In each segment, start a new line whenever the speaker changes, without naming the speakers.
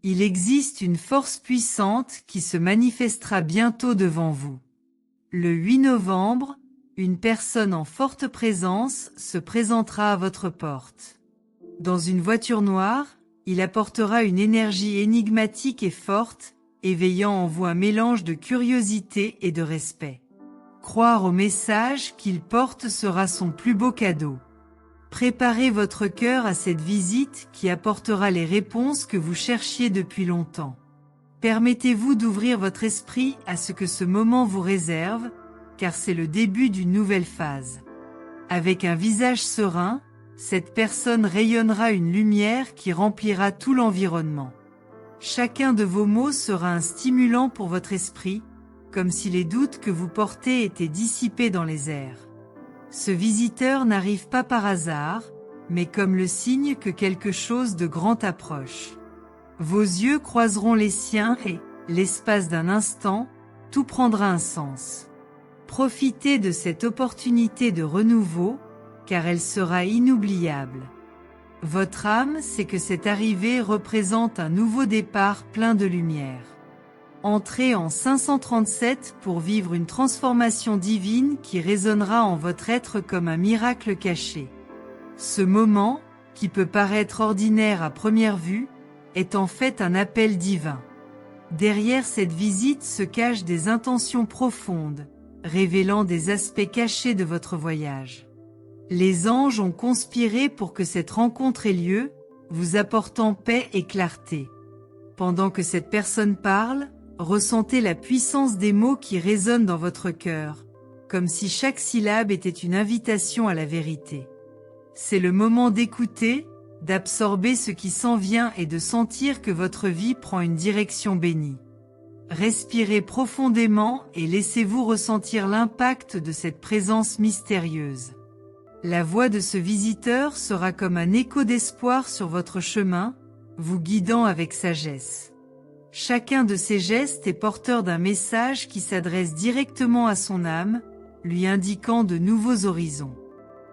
Il existe une force puissante qui se manifestera bientôt devant vous. Le 8 novembre, une personne en forte présence se présentera à votre porte. Dans une voiture noire, il apportera une énergie énigmatique et forte, éveillant en vous un mélange de curiosité et de respect. Croire au message qu'il porte sera son plus beau cadeau. Préparez votre cœur à cette visite qui apportera les réponses que vous cherchiez depuis longtemps. Permettez-vous d'ouvrir votre esprit à ce que ce moment vous réserve, car c'est le début d'une nouvelle phase. Avec un visage serein, cette personne rayonnera une lumière qui remplira tout l'environnement. Chacun de vos mots sera un stimulant pour votre esprit, comme si les doutes que vous portez étaient dissipés dans les airs. Ce visiteur n'arrive pas par hasard, mais comme le signe que quelque chose de grand approche. Vos yeux croiseront les siens et, l'espace d'un instant, tout prendra un sens. Profitez de cette opportunité de renouveau, car elle sera inoubliable. Votre âme sait que cette arrivée représente un nouveau départ plein de lumière. Entrez en 537 pour vivre une transformation divine qui résonnera en votre être comme un miracle caché. Ce moment, qui peut paraître ordinaire à première vue, est en fait un appel divin. Derrière cette visite se cachent des intentions profondes, révélant des aspects cachés de votre voyage. Les anges ont conspiré pour que cette rencontre ait lieu, vous apportant paix et clarté. Pendant que cette personne parle, ressentez la puissance des mots qui résonnent dans votre cœur, comme si chaque syllabe était une invitation à la vérité. C'est le moment d'écouter, d'absorber ce qui s'en vient et de sentir que votre vie prend une direction bénie. Respirez profondément et laissez-vous ressentir l'impact de cette présence mystérieuse. La voix de ce visiteur sera comme un écho d'espoir sur votre chemin, vous guidant avec sagesse. Chacun de ces gestes est porteur d'un message qui s'adresse directement à son âme, lui indiquant de nouveaux horizons.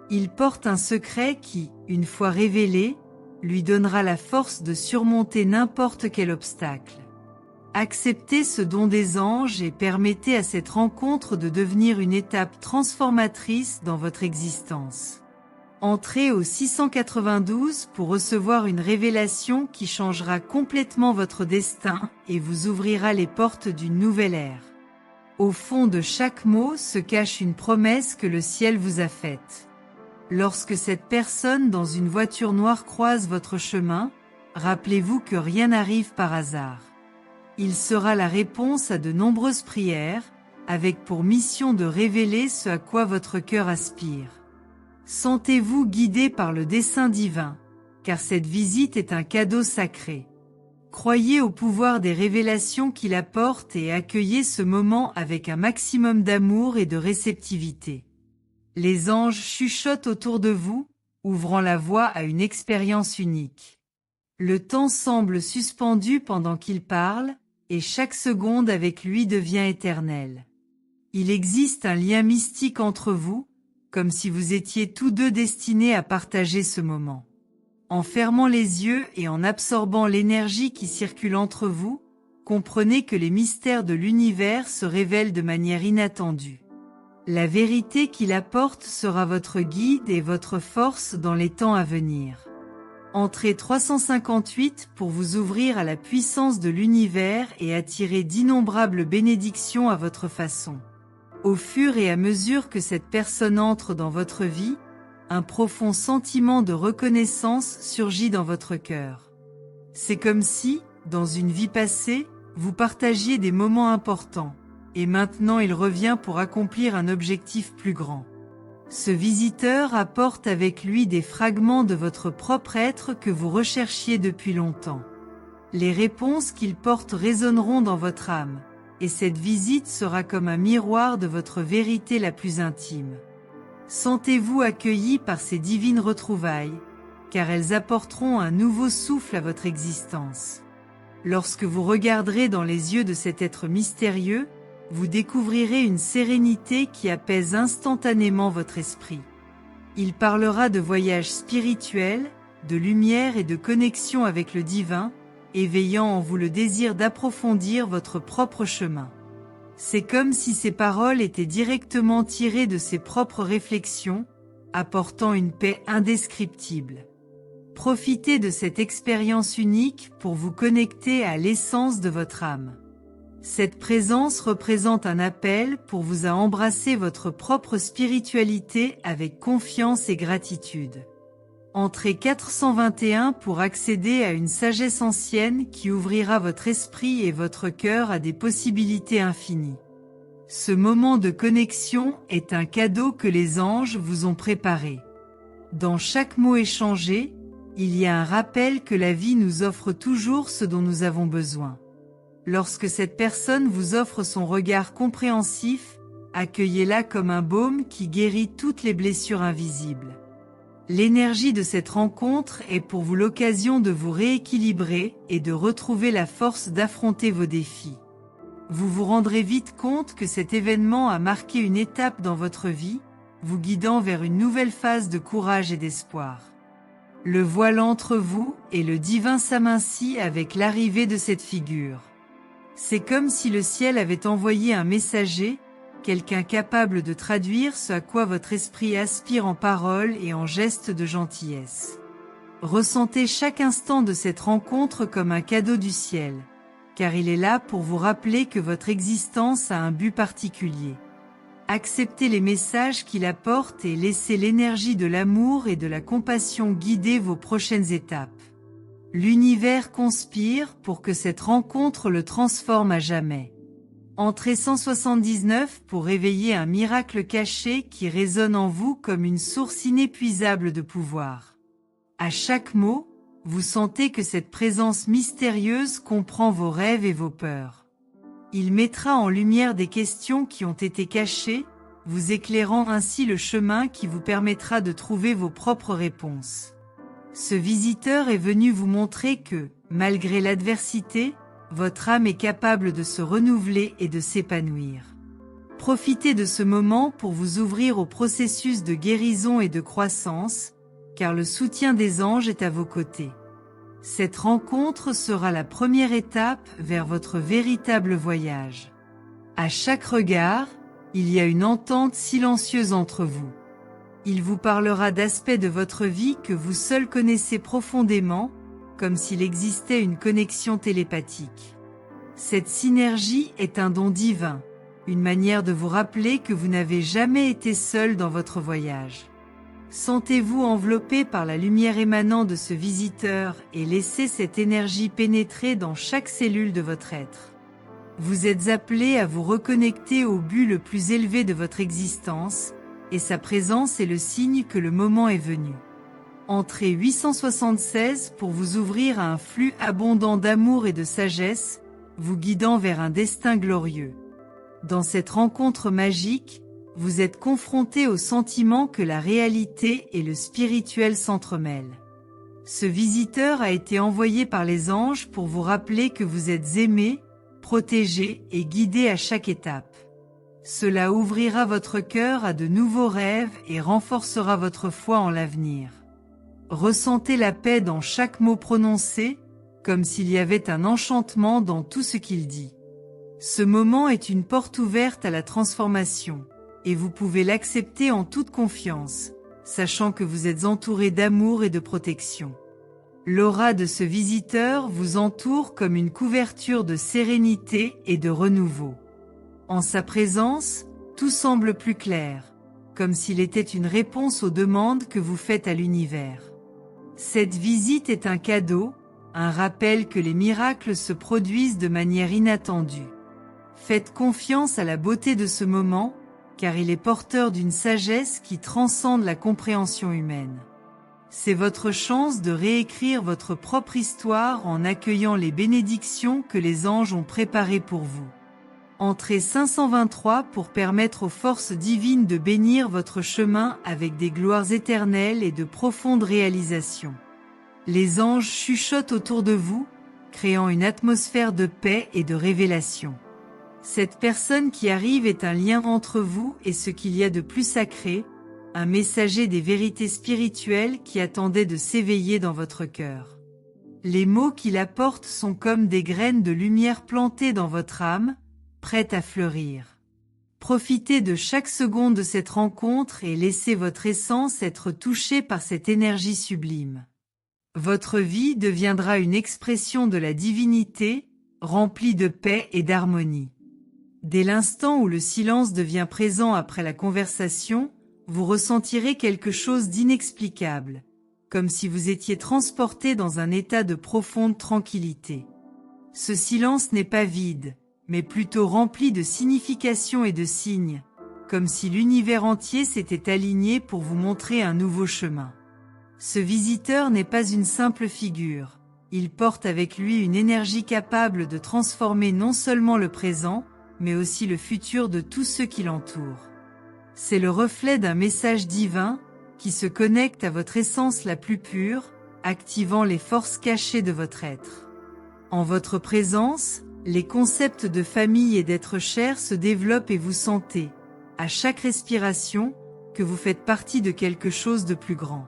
Il porte un secret qui, une fois révélé, lui donnera la force de surmonter n'importe quel obstacle. Acceptez ce don des anges et permettez à cette rencontre de devenir une étape transformatrice dans votre existence. Entrez au 692 pour recevoir une révélation qui changera complètement votre destin et vous ouvrira les portes d'une nouvelle ère. Au fond de chaque mot se cache une promesse que le ciel vous a faite. Lorsque cette personne dans une voiture noire croise votre chemin, rappelez-vous que rien n'arrive par hasard. Il sera la réponse à de nombreuses prières, avec pour mission de révéler ce à quoi votre cœur aspire. Sentez-vous guidé par le dessein divin, car cette visite est un cadeau sacré. Croyez au pouvoir des révélations qu'il apporte et accueillez ce moment avec un maximum d'amour et de réceptivité. Les anges chuchotent autour de vous, ouvrant la voie à une expérience unique. Le temps semble suspendu pendant qu'il parle, et chaque seconde avec lui devient éternelle. Il existe un lien mystique entre vous, comme si vous étiez tous deux destinés à partager ce moment. En fermant les yeux et en absorbant l'énergie qui circule entre vous, comprenez que les mystères de l'univers se révèlent de manière inattendue. La vérité qu'il apporte sera votre guide et votre force dans les temps à venir. Entrez 358 pour vous ouvrir à la puissance de l'univers et attirer d'innombrables bénédictions à votre façon. Au fur et à mesure que cette personne entre dans votre vie, un profond sentiment de reconnaissance surgit dans votre cœur. C'est comme si, dans une vie passée, vous partagiez des moments importants, et maintenant il revient pour accomplir un objectif plus grand. Ce visiteur apporte avec lui des fragments de votre propre être que vous recherchiez depuis longtemps. Les réponses qu'il porte résonneront dans votre âme, et cette visite sera comme un miroir de votre vérité la plus intime. Sentez-vous accueilli par ces divines retrouvailles, car elles apporteront un nouveau souffle à votre existence. Lorsque vous regarderez dans les yeux de cet être mystérieux, vous découvrirez une sérénité qui apaise instantanément votre esprit. Il parlera de voyages spirituels, de lumière et de connexion avec le divin, éveillant en vous le désir d'approfondir votre propre chemin. C'est comme si ces paroles étaient directement tirées de ses propres réflexions, apportant une paix indescriptible. Profitez de cette expérience unique pour vous connecter à l'essence de votre âme. Cette présence représente un appel pour vous à embrasser votre propre spiritualité avec confiance et gratitude. Entrez 421 pour accéder à une sagesse ancienne qui ouvrira votre esprit et votre cœur à des possibilités infinies. Ce moment de connexion est un cadeau que les anges vous ont préparé. Dans chaque mot échangé, il y a un rappel que la vie nous offre toujours ce dont nous avons besoin. Lorsque cette personne vous offre son regard compréhensif, accueillez-la comme un baume qui guérit toutes les blessures invisibles. L'énergie de cette rencontre est pour vous l'occasion de vous rééquilibrer et de retrouver la force d'affronter vos défis. Vous vous rendrez vite compte que cet événement a marqué une étape dans votre vie, vous guidant vers une nouvelle phase de courage et d'espoir. Le voile entre vous et le divin s'amincit avec l'arrivée de cette figure. C'est comme si le ciel avait envoyé un messager, quelqu'un capable de traduire ce à quoi votre esprit aspire en paroles et en gestes de gentillesse. Ressentez chaque instant de cette rencontre comme un cadeau du ciel, car il est là pour vous rappeler que votre existence a un but particulier. Acceptez les messages qu'il apporte et laissez l'énergie de l'amour et de la compassion guider vos prochaines étapes. L'univers conspire pour que cette rencontre le transforme à jamais. Entrez 179 pour réveiller un miracle caché qui résonne en vous comme une source inépuisable de pouvoir. À chaque mot, vous sentez que cette présence mystérieuse comprend vos rêves et vos peurs. Il mettra en lumière des questions qui ont été cachées, vous éclairant ainsi le chemin qui vous permettra de trouver vos propres réponses. Ce visiteur est venu vous montrer que, malgré l'adversité, votre âme est capable de se renouveler et de s'épanouir. Profitez de ce moment pour vous ouvrir au processus de guérison et de croissance, car le soutien des anges est à vos côtés. Cette rencontre sera la première étape vers votre véritable voyage. À chaque regard, il y a une entente silencieuse entre vous. Il vous parlera d'aspects de votre vie que vous seul connaissez profondément, comme s'il existait une connexion télépathique. Cette synergie est un don divin, une manière de vous rappeler que vous n'avez jamais été seul dans votre voyage. Sentez-vous enveloppé par la lumière émanant de ce visiteur et laissez cette énergie pénétrer dans chaque cellule de votre être. Vous êtes appelé à vous reconnecter au but le plus élevé de votre existence, et sa présence est le signe que le moment est venu. Entrez 876 pour vous ouvrir à un flux abondant d'amour et de sagesse, vous guidant vers un destin glorieux. Dans cette rencontre magique, vous êtes confronté au sentiment que la réalité et le spirituel s'entremêlent. Ce visiteur a été envoyé par les anges pour vous rappeler que vous êtes aimé, protégé et guidé à chaque étape. Cela ouvrira votre cœur à de nouveaux rêves et renforcera votre foi en l'avenir. Ressentez la paix dans chaque mot prononcé, comme s'il y avait un enchantement dans tout ce qu'il dit. Ce moment est une porte ouverte à la transformation, et vous pouvez l'accepter en toute confiance, sachant que vous êtes entouré d'amour et de protection. L'aura de ce visiteur vous entoure comme une couverture de sérénité et de renouveau. En sa présence, tout semble plus clair, comme s'il était une réponse aux demandes que vous faites à l'univers. Cette visite est un cadeau, un rappel que les miracles se produisent de manière inattendue. Faites confiance à la beauté de ce moment, car il est porteur d'une sagesse qui transcende la compréhension humaine. C'est votre chance de réécrire votre propre histoire en accueillant les bénédictions que les anges ont préparées pour vous. Entrez 523 pour permettre aux forces divines de bénir votre chemin avec des gloires éternelles et de profondes réalisations. Les anges chuchotent autour de vous, créant une atmosphère de paix et de révélation. Cette personne qui arrive est un lien entre vous et ce qu'il y a de plus sacré, un messager des vérités spirituelles qui attendait de s'éveiller dans votre cœur. Les mots qu'il apporte sont comme des graines de lumière plantées dans votre âme, prêtes à fleurir. Profitez de chaque seconde de cette rencontre et laissez votre essence être touchée par cette énergie sublime. Votre vie deviendra une expression de la divinité, remplie de paix et d'harmonie. Dès l'instant où le silence devient présent après la conversation, vous ressentirez quelque chose d'inexplicable, comme si vous étiez transporté dans un état de profonde tranquillité. Ce silence n'est pas vide, mais plutôt rempli de significations et de signes, comme si l'univers entier s'était aligné pour vous montrer un nouveau chemin. Ce visiteur n'est pas une simple figure, il porte avec lui une énergie capable de transformer non seulement le présent, mais aussi le futur de tous ceux qui l'entourent. C'est le reflet d'un message divin, qui se connecte à votre essence la plus pure, activant les forces cachées de votre être. En votre présence, les concepts de famille et d'être cher se développent et vous sentez, à chaque respiration, que vous faites partie de quelque chose de plus grand.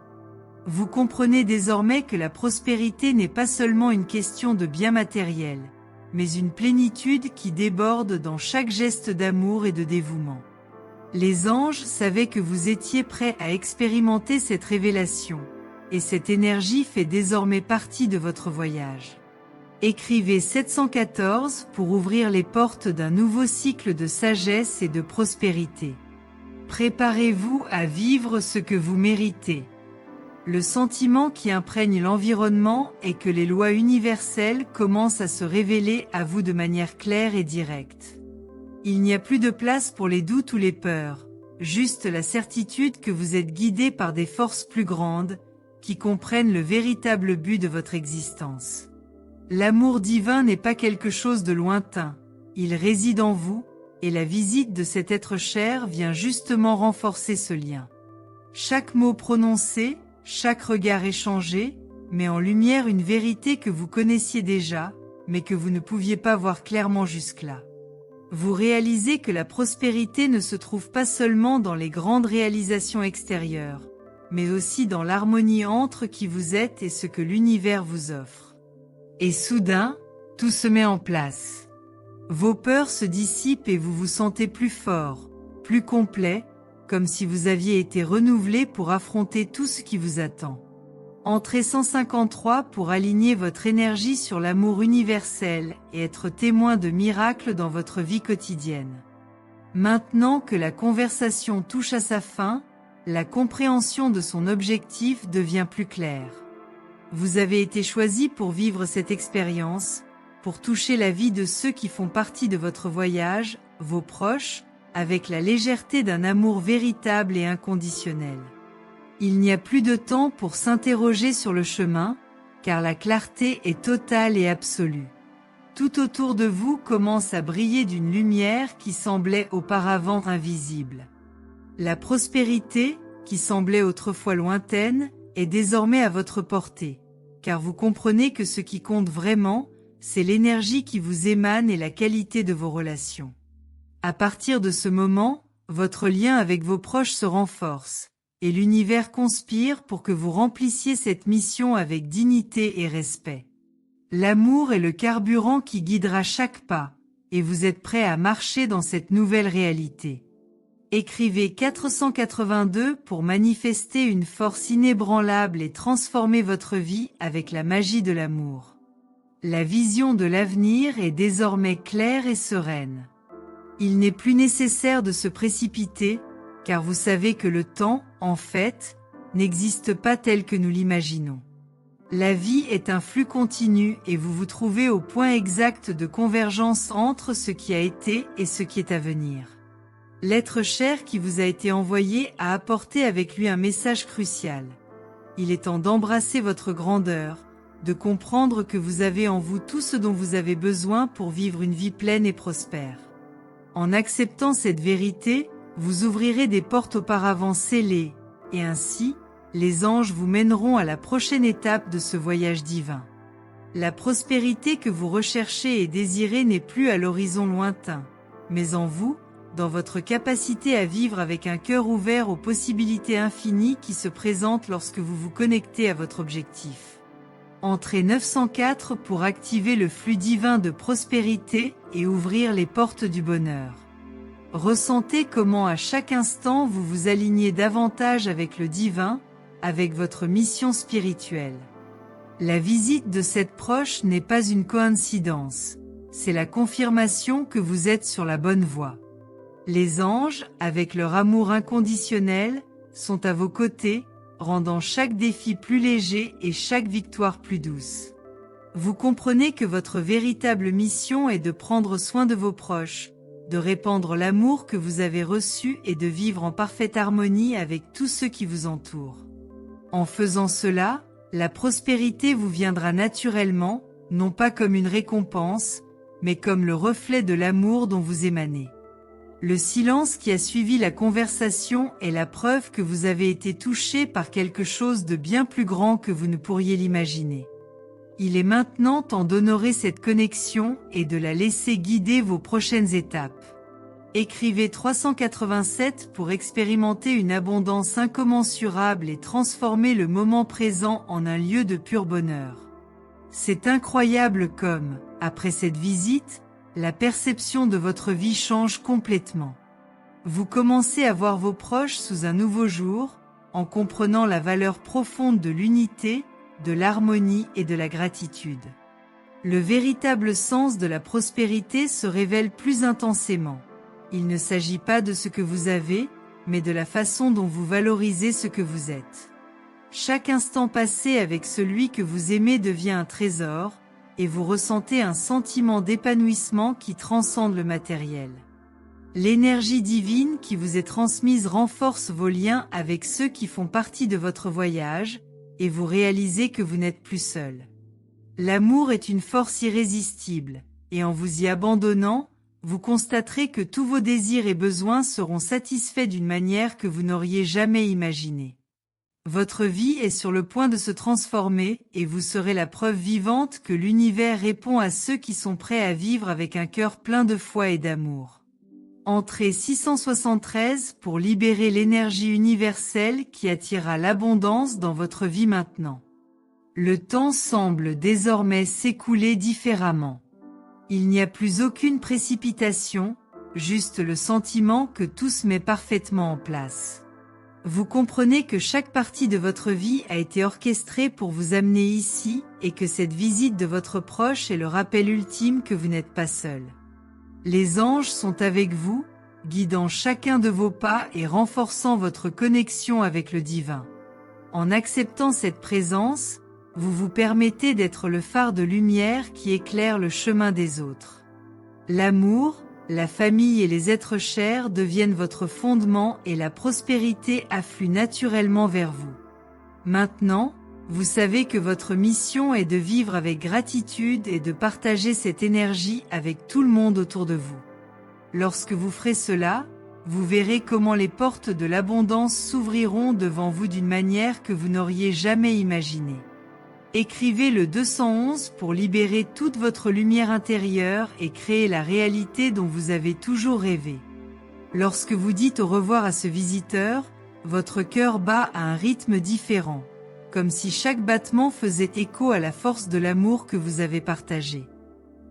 Vous comprenez désormais que la prospérité n'est pas seulement une question de biens matériels, mais une plénitude qui déborde dans chaque geste d'amour et de dévouement. Les anges savaient que vous étiez prêts à expérimenter cette révélation, et cette énergie fait désormais partie de votre voyage. Écrivez 714 pour ouvrir les portes d'un nouveau cycle de sagesse et de prospérité. Préparez-vous à vivre ce que vous méritez. Le sentiment qui imprègne l'environnement est que les lois universelles commencent à se révéler à vous de manière claire et directe. Il n'y a plus de place pour les doutes ou les peurs, juste la certitude que vous êtes guidé par des forces plus grandes, qui comprennent le véritable but de votre existence. L'amour divin n'est pas quelque chose de lointain, il réside en vous, et la visite de cet être cher vient justement renforcer ce lien. Chaque mot prononcé, chaque regard échangé, met en lumière une vérité que vous connaissiez déjà, mais que vous ne pouviez pas voir clairement jusque-là. Vous réalisez que la prospérité ne se trouve pas seulement dans les grandes réalisations extérieures, mais aussi dans l'harmonie entre qui vous êtes et ce que l'univers vous offre. Et soudain, tout se met en place. Vos peurs se dissipent et vous vous sentez plus fort, plus complet, comme si vous aviez été renouvelé pour affronter tout ce qui vous attend. Entrez 153 pour aligner votre énergie sur l'amour universel et être témoin de miracles dans votre vie quotidienne. Maintenant que la conversation touche à sa fin, la compréhension de son objectif devient plus claire. Vous avez été choisi pour vivre cette expérience, pour toucher la vie de ceux qui font partie de votre voyage, vos proches, avec la légèreté d'un amour véritable et inconditionnel. Il n'y a plus de temps pour s'interroger sur le chemin, car la clarté est totale et absolue. Tout autour de vous commence à briller d'une lumière qui semblait auparavant invisible. La prospérité, qui semblait autrefois lointaine, est désormais à votre portée, car vous comprenez que ce qui compte vraiment, c'est l'énergie qui vous émane et la qualité de vos relations. À partir de ce moment, votre lien avec vos proches se renforce, et l'univers conspire pour que vous remplissiez cette mission avec dignité et respect. L'amour est le carburant qui guidera chaque pas, et vous êtes prêt à marcher dans cette nouvelle réalité. Écrivez 482 pour manifester une force inébranlable et transformer votre vie avec la magie de l'amour. La vision de l'avenir est désormais claire et sereine. Il n'est plus nécessaire de se précipiter, car vous savez que le temps, en fait, n'existe pas tel que nous l'imaginons. La vie est un flux continu et vous vous trouvez au point exact de convergence entre ce qui a été et ce qui est à venir. L'être cher qui vous a été envoyé a apporté avec lui un message crucial. Il est temps d'embrasser votre grandeur, de comprendre que vous avez en vous tout ce dont vous avez besoin pour vivre une vie pleine et prospère. En acceptant cette vérité, vous ouvrirez des portes auparavant scellées, et ainsi, les anges vous mèneront à la prochaine étape de ce voyage divin. La prospérité que vous recherchez et désirez n'est plus à l'horizon lointain, mais en vous, dans votre capacité à vivre avec un cœur ouvert aux possibilités infinies qui se présentent lorsque vous vous connectez à votre objectif. Entrez 904 pour activer le flux divin de prospérité et ouvrir les portes du bonheur. Ressentez comment à chaque instant vous vous alignez davantage avec le divin, avec votre mission spirituelle. La visite de cette proche n'est pas une coïncidence, c'est la confirmation que vous êtes sur la bonne voie. Les anges, avec leur amour inconditionnel, sont à vos côtés, rendant chaque défi plus léger et chaque victoire plus douce. Vous comprenez que votre véritable mission est de prendre soin de vos proches, de répandre l'amour que vous avez reçu et de vivre en parfaite harmonie avec tous ceux qui vous entourent. En faisant cela, la prospérité vous viendra naturellement, non pas comme une récompense, mais comme le reflet de l'amour dont vous émanez. Le silence qui a suivi la conversation est la preuve que vous avez été touché par quelque chose de bien plus grand que vous ne pourriez l'imaginer. Il est maintenant temps d'honorer cette connexion et de la laisser guider vos prochaines étapes. Écrivez 387 pour expérimenter une abondance incommensurable et transformer le moment présent en un lieu de pur bonheur. C'est incroyable comme, après cette visite, la perception de votre vie change complètement. Vous commencez à voir vos proches sous un nouveau jour, en comprenant la valeur profonde de l'unité, de l'harmonie et de la gratitude. Le véritable sens de la prospérité se révèle plus intensément. Il ne s'agit pas de ce que vous avez, mais de la façon dont vous valorisez ce que vous êtes. Chaque instant passé avec celui que vous aimez devient un trésor, et vous ressentez un sentiment d'épanouissement qui transcende le matériel. L'énergie divine qui vous est transmise renforce vos liens avec ceux qui font partie de votre voyage, et vous réalisez que vous n'êtes plus seul. L'amour est une force irrésistible, et en vous y abandonnant, vous constaterez que tous vos désirs et besoins seront satisfaits d'une manière que vous n'auriez jamais imaginée. Votre vie est sur le point de se transformer et vous serez la preuve vivante que l'univers répond à ceux qui sont prêts à vivre avec un cœur plein de foi et d'amour. Entrez 673 pour libérer l'énergie universelle qui attirera l'abondance dans votre vie maintenant. Le temps semble désormais s'écouler différemment. Il n'y a plus aucune précipitation, juste le sentiment que tout se met parfaitement en place. Vous comprenez que chaque partie de votre vie a été orchestrée pour vous amener ici et que cette visite de votre proche est le rappel ultime que vous n'êtes pas seul. Les anges sont avec vous, guidant chacun de vos pas et renforçant votre connexion avec le divin. En acceptant cette présence, vous vous permettez d'être le phare de lumière qui éclaire le chemin des autres. L'amour, la famille et les êtres chers deviennent votre fondement et la prospérité afflue naturellement vers vous. Maintenant, vous savez que votre mission est de vivre avec gratitude et de partager cette énergie avec tout le monde autour de vous. Lorsque vous ferez cela, vous verrez comment les portes de l'abondance s'ouvriront devant vous d'une manière que vous n'auriez jamais imaginée. Écrivez le 211 pour libérer toute votre lumière intérieure et créer la réalité dont vous avez toujours rêvé. Lorsque vous dites au revoir à ce visiteur, votre cœur bat à un rythme différent, comme si chaque battement faisait écho à la force de l'amour que vous avez partagé.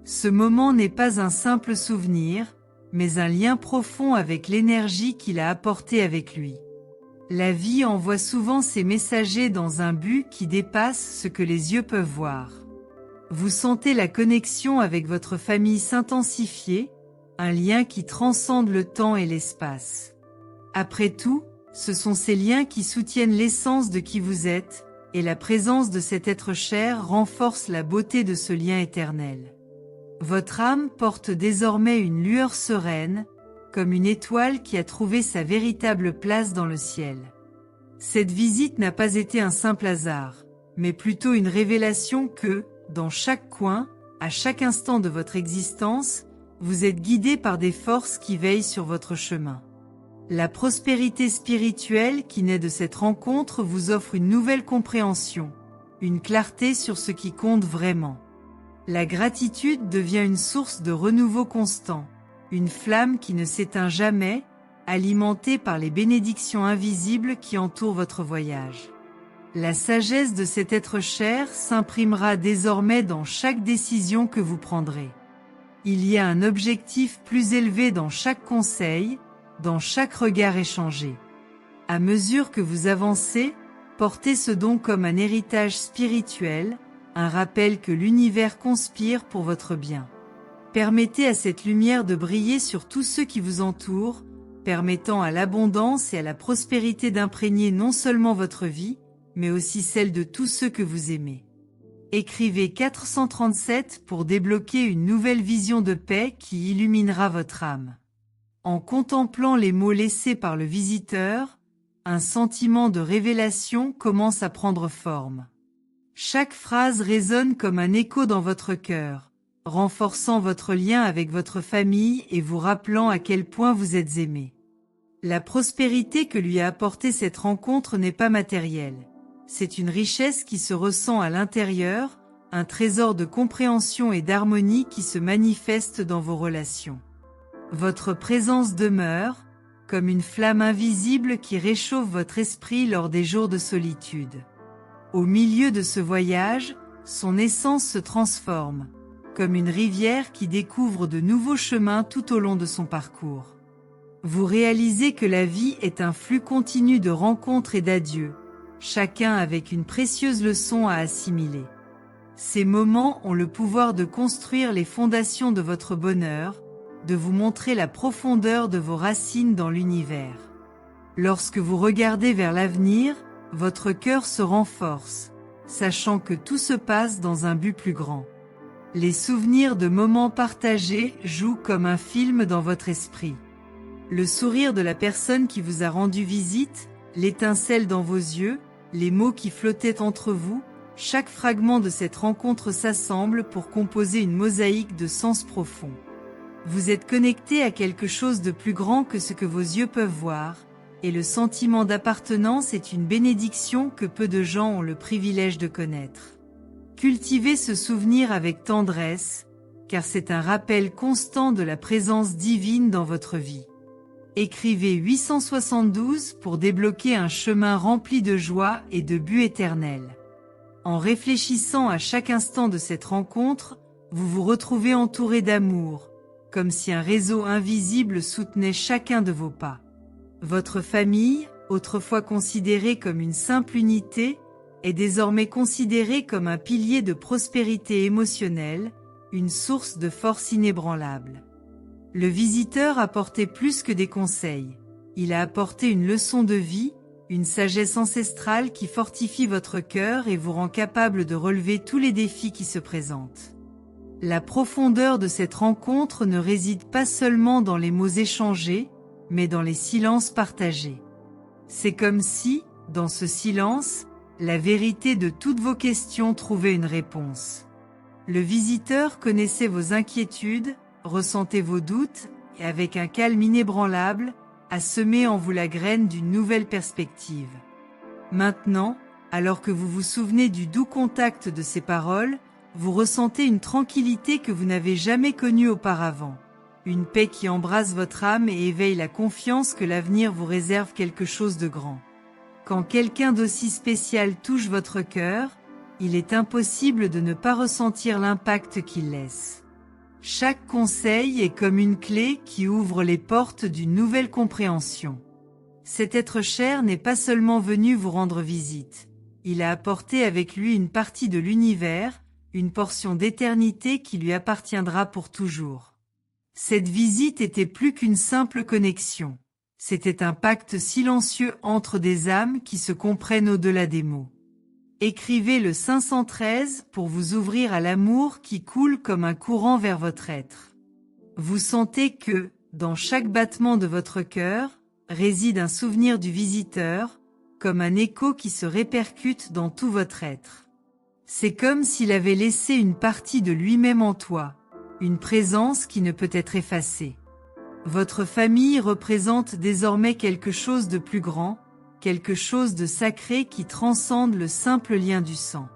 Ce moment n'est pas un simple souvenir, mais un lien profond avec l'énergie qu'il a apportée avec lui. La vie envoie souvent ses messagers dans un but qui dépasse ce que les yeux peuvent voir. Vous sentez la connexion avec votre famille s'intensifier, un lien qui transcende le temps et l'espace. Après tout, ce sont ces liens qui soutiennent l'essence de qui vous êtes, et la présence de cet être cher renforce la beauté de ce lien éternel. Votre âme porte désormais une lueur sereine, comme une étoile qui a trouvé sa véritable place dans le ciel. Cette visite n'a pas été un simple hasard, mais plutôt une révélation que, dans chaque coin, à chaque instant de votre existence, vous êtes guidé par des forces qui veillent sur votre chemin. La prospérité spirituelle qui naît de cette rencontre vous offre une nouvelle compréhension, une clarté sur ce qui compte vraiment. La gratitude devient une source de renouveau constant, une flamme qui ne s'éteint jamais, alimentée par les bénédictions invisibles qui entourent votre voyage. La sagesse de cet être cher s'imprimera désormais dans chaque décision que vous prendrez. Il y a un objectif plus élevé dans chaque conseil, dans chaque regard échangé. À mesure que vous avancez, portez ce don comme un héritage spirituel, un rappel que l'univers conspire pour votre bien. Permettez à cette lumière de briller sur tous ceux qui vous entourent, permettant à l'abondance et à la prospérité d'imprégner non seulement votre vie, mais aussi celle de tous ceux que vous aimez. Écrivez 437 pour débloquer une nouvelle vision de paix qui illuminera votre âme. En contemplant les mots laissés par le visiteur, un sentiment de révélation commence à prendre forme. Chaque phrase résonne comme un écho dans votre cœur, renforçant votre lien avec votre famille et vous rappelant à quel point vous êtes aimé. La prospérité que lui a apportée cette rencontre n'est pas matérielle. C'est une richesse qui se ressent à l'intérieur, un trésor de compréhension et d'harmonie qui se manifeste dans vos relations. Votre présence demeure, comme une flamme invisible qui réchauffe votre esprit lors des jours de solitude. Au milieu de ce voyage, son essence se transforme, comme une rivière qui découvre de nouveaux chemins tout au long de son parcours. Vous réalisez que la vie est un flux continu de rencontres et d'adieux, chacun avec une précieuse leçon à assimiler. Ces moments ont le pouvoir de construire les fondations de votre bonheur, de vous montrer la profondeur de vos racines dans l'univers. Lorsque vous regardez vers l'avenir, votre cœur se renforce, sachant que tout se passe dans un but plus grand. Les souvenirs de moments partagés jouent comme un film dans votre esprit. Le sourire de la personne qui vous a rendu visite, l'étincelle dans vos yeux, les mots qui flottaient entre vous, chaque fragment de cette rencontre s'assemble pour composer une mosaïque de sens profonds. Vous êtes connecté à quelque chose de plus grand que ce que vos yeux peuvent voir, et le sentiment d'appartenance est une bénédiction que peu de gens ont le privilège de connaître. Cultivez ce souvenir avec tendresse, car c'est un rappel constant de la présence divine dans votre vie. Écrivez 872 pour débloquer un chemin rempli de joie et de buts éternels. En réfléchissant à chaque instant de cette rencontre, vous vous retrouvez entouré d'amour, comme si un réseau invisible soutenait chacun de vos pas. Votre famille, autrefois considérée comme une simple unité, est désormais considérée comme un pilier de prospérité émotionnelle, une source de force inébranlable. Le visiteur apportait plus que des conseils. Il a apporté une leçon de vie, une sagesse ancestrale qui fortifie votre cœur et vous rend capable de relever tous les défis qui se présentent. La profondeur de cette rencontre ne réside pas seulement dans les mots échangés, mais dans les silences partagés. C'est comme si, dans ce silence, la vérité de toutes vos questions trouvait une réponse. Le visiteur connaissait vos inquiétudes, ressentait vos doutes, et avec un calme inébranlable, a semé en vous la graine d'une nouvelle perspective. Maintenant, alors que vous vous souvenez du doux contact de ces paroles, vous ressentez une tranquillité que vous n'avez jamais connue auparavant. Une paix qui embrasse votre âme et éveille la confiance que l'avenir vous réserve quelque chose de grand. Quand quelqu'un d'aussi spécial touche votre cœur, il est impossible de ne pas ressentir l'impact qu'il laisse. Chaque conseil est comme une clé qui ouvre les portes d'une nouvelle compréhension. Cet être cher n'est pas seulement venu vous rendre visite. Il a apporté avec lui une partie de l'univers, une portion d'éternité qui lui appartiendra pour toujours. Cette visite était plus qu'une simple connexion. C'était un pacte silencieux entre des âmes qui se comprennent au-delà des mots. Écrivez le 513 pour vous ouvrir à l'amour qui coule comme un courant vers votre être. Vous sentez que, dans chaque battement de votre cœur, réside un souvenir du visiteur, comme un écho qui se répercute dans tout votre être. C'est comme s'il avait laissé une partie de lui-même en toi, une présence qui ne peut être effacée. Votre famille représente désormais quelque chose de plus grand, quelque chose de sacré qui transcende le simple lien du sang.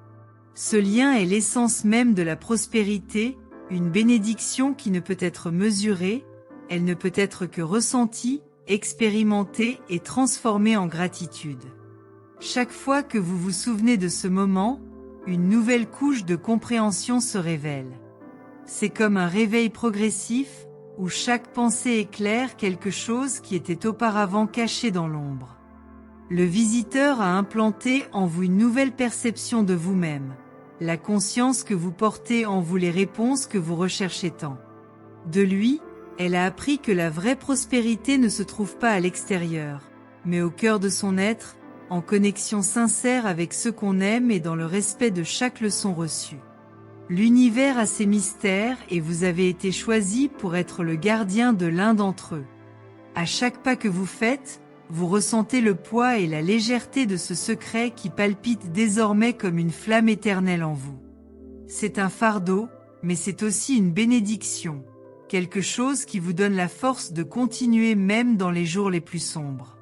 Ce lien est l'essence même de la prospérité, une bénédiction qui ne peut être mesurée, elle ne peut être que ressentie, expérimentée et transformée en gratitude. Chaque fois que vous vous souvenez de ce moment, une nouvelle couche de compréhension se révèle. C'est comme un réveil progressif, où chaque pensée éclaire quelque chose qui était auparavant caché dans l'ombre. Le visiteur a implanté en vous une nouvelle perception de vous-même, la conscience que vous portez en vous les réponses que vous recherchez tant. De lui, elle a appris que la vraie prospérité ne se trouve pas à l'extérieur, mais au cœur de son être, en connexion sincère avec ceux qu'on aime et dans le respect de chaque leçon reçue. L'univers a ses mystères et vous avez été choisi pour être le gardien de l'un d'entre eux. À chaque pas que vous faites, vous ressentez le poids et la légèreté de ce secret qui palpite désormais comme une flamme éternelle en vous. C'est un fardeau, mais c'est aussi une bénédiction, quelque chose qui vous donne la force de continuer même dans les jours les plus sombres.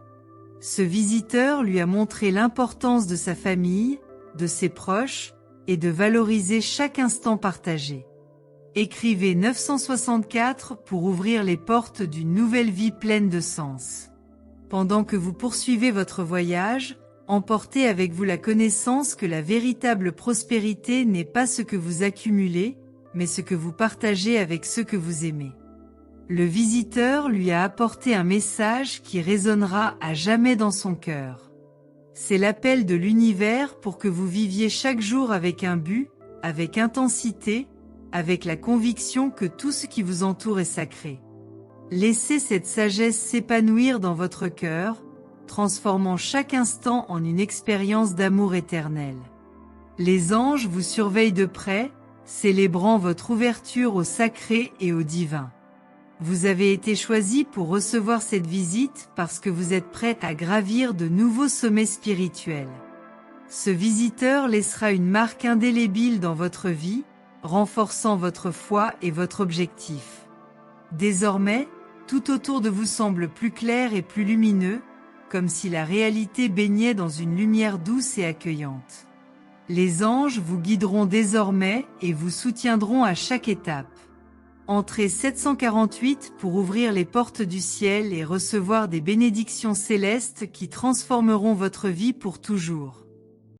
Ce visiteur lui a montré l'importance de sa famille, de ses proches, et de valoriser chaque instant partagé. Écrivez 964 pour ouvrir les portes d'une nouvelle vie pleine de sens. Pendant que vous poursuivez votre voyage, emportez avec vous la connaissance que la véritable prospérité n'est pas ce que vous accumulez, mais ce que vous partagez avec ceux que vous aimez. Le visiteur lui a apporté un message qui résonnera à jamais dans son cœur. C'est l'appel de l'univers pour que vous viviez chaque jour avec un but, avec intensité, avec la conviction que tout ce qui vous entoure est sacré. Laissez cette sagesse s'épanouir dans votre cœur, transformant chaque instant en une expérience d'amour éternel. Les anges vous surveillent de près, célébrant votre ouverture au sacré et au divin. Vous avez été choisi pour recevoir cette visite parce que vous êtes prêt à gravir de nouveaux sommets spirituels. Ce visiteur laissera une marque indélébile dans votre vie, renforçant votre foi et votre objectif. Désormais, tout autour de vous semble plus clair et plus lumineux, comme si la réalité baignait dans une lumière douce et accueillante. Les anges vous guideront désormais et vous soutiendront à chaque étape. Entrez 748 pour ouvrir les portes du ciel et recevoir des bénédictions célestes qui transformeront votre vie pour toujours.